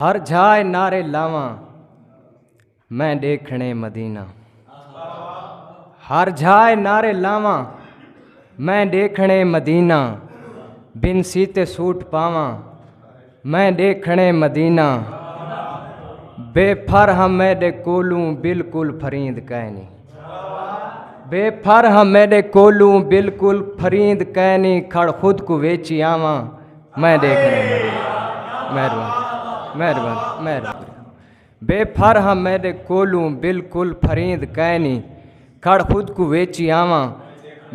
ہر جائے نعرے لاواں میں دیکھنے مدینہ، ہر جائے نعرے لاواں میں دیکھنے مدینہ، بن سیتے سوٹ پاواں میں دیکھنے مدینہ، بے پھر ہم میرے کولوں بالکل فریند کہنی، بے پھر ہم میرے کولوں بالکل فریند کہنی، کھڑ خود کو ویچی آواں میں دیکھنے مدینہ۔ مہربانی مہربانی مہربانی۔ بے پھر ہم میرے کولوں بالکل فریند کہنی، کھڑ خود کو ویچی آواں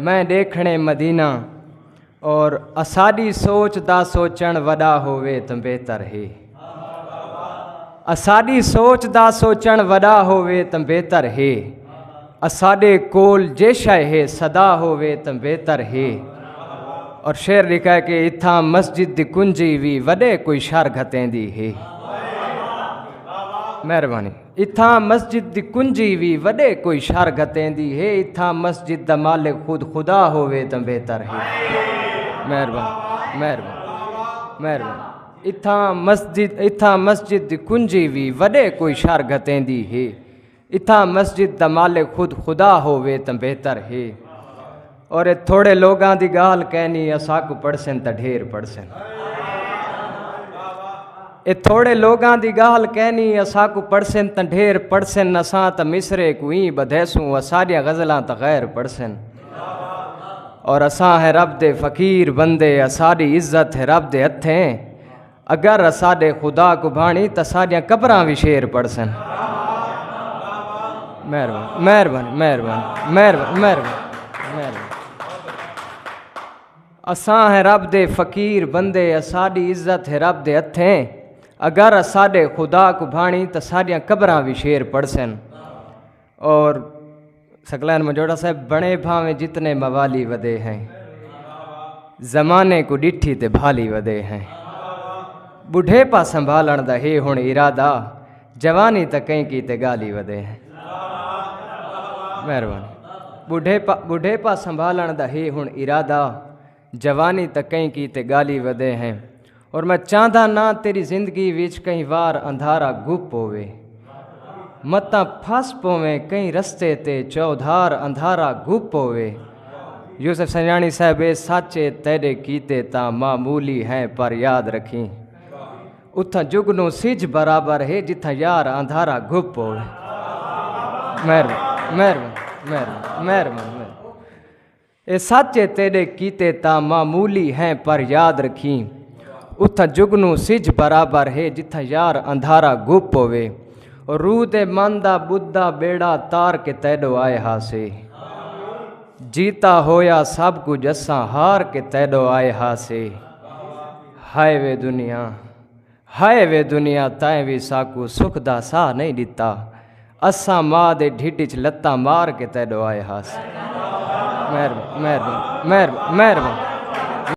میں دیکھنے مدینہ، اور اساڈی سوچ دا سوچن وڈا ہووے تو بہتر ہے، اساڈی سوچ دا سوچن وڈا ہووے تو بہتر ہے، اساڈے کول جے شے ہے صدا ہووے تو بہتر ہے۔ اور شعر لکھا ہے کہ اتھاں مسجد دی کنجی وی وڈے کوئی شر گھتیں دی ہے۔ مہربانی۔ اتھاں مسجد دی کنجی وی وڈے کوئی شر گھتیں دی ہے، اتھاں مسجد دا مالک خود خدا ہووے تو بہتر ہے۔ مہربانی مہربانی مہربانی۔ اتھاں مسجد دی کنجی وی وڈے کوئی شر گھتیں دی ہے، اتھاں مسجد دا مالک خود خدا ہووے تو بہتر ہے۔ اور تھوڑے لوگاں دی گال کہنی اساں کو پڑھسن تا ڈھیر پڑھسن، تھوڑے لوگاں دی گال کہنی اساں کو پڑھسن تا ڈھیر پڑھسن، اساں تا مصرے کو این بدھیسوں اساڈیاں غزلاں تا غیر پڑھسن، اور اساں ہے رب دے فقیر بندے اساڈی عزت ہے رب دے ہتھیں، اگر اساڈے خدا کو بھاڑی تا ساڈیاں قبراں وی شعر پڑھسن۔ مہربانی مہربانی مہربانی مہربانی مہربانی۔ اساں ہے رب دے فقیر بندے اساڈی عزت ہے رب دے ہتھیں، اگر اساڈے خدا کو بھاڑی تا ساڈیاں قبراں وی شعر پڑھسن۔ اور سکلین مجوڑا صاحب بڑے بھاویں جتنے موالی ودے ہیں، زمانے کو ڈٹھی تے بھالی ودے ہیں، بڈھے پا سنبھالن دا ہے ہن ارادہ، جوانی تا کہیں کی تے گالی ودے ہیں۔ مہربانی۔ بڈھے پا سنبھالن دا ہے ہن ارادہ، جوانی تا کہیں کی تے گالی ودے ہیں، اور میں چاہدا نہ تیری زندگی وچ کہیں وار اندھارا گپ ہووے، متاں پھس پویں کہیں رستے تے چودھار اندھارا گپ ہووے۔ یوسف سنجانی صاحب سچے تیرے کیتے تا معمولی ہیں پر یاد رکھیں، اتھا جگنو سج برابر ہے جتھا یار اندھارا گپ ہووے۔ مہربانی مہربانی مہربانی۔ اے سچے تیرے کیتے تا معمولی ہیں پر یاد رکھیں، اتھا جگنو سج برابر ہے جتھا یار اندھارا گپ ہووے، اور روح دے من دا بدھا بیڑا تار کے تیڈو آئے ہاسے، جیتا ہویا سب کچھ اساں ہار کے تیڈو آئے ہاسے۔ ہائے وے دنیا تائیں وی ساکو سکھ دا ساہ نہیں دتا، اساں ماں دے ڈھڈ وچ لتاں مار کے تیڈو آئے ہاسے۔ مہربانی مہربانی مہربانی مہربانی۔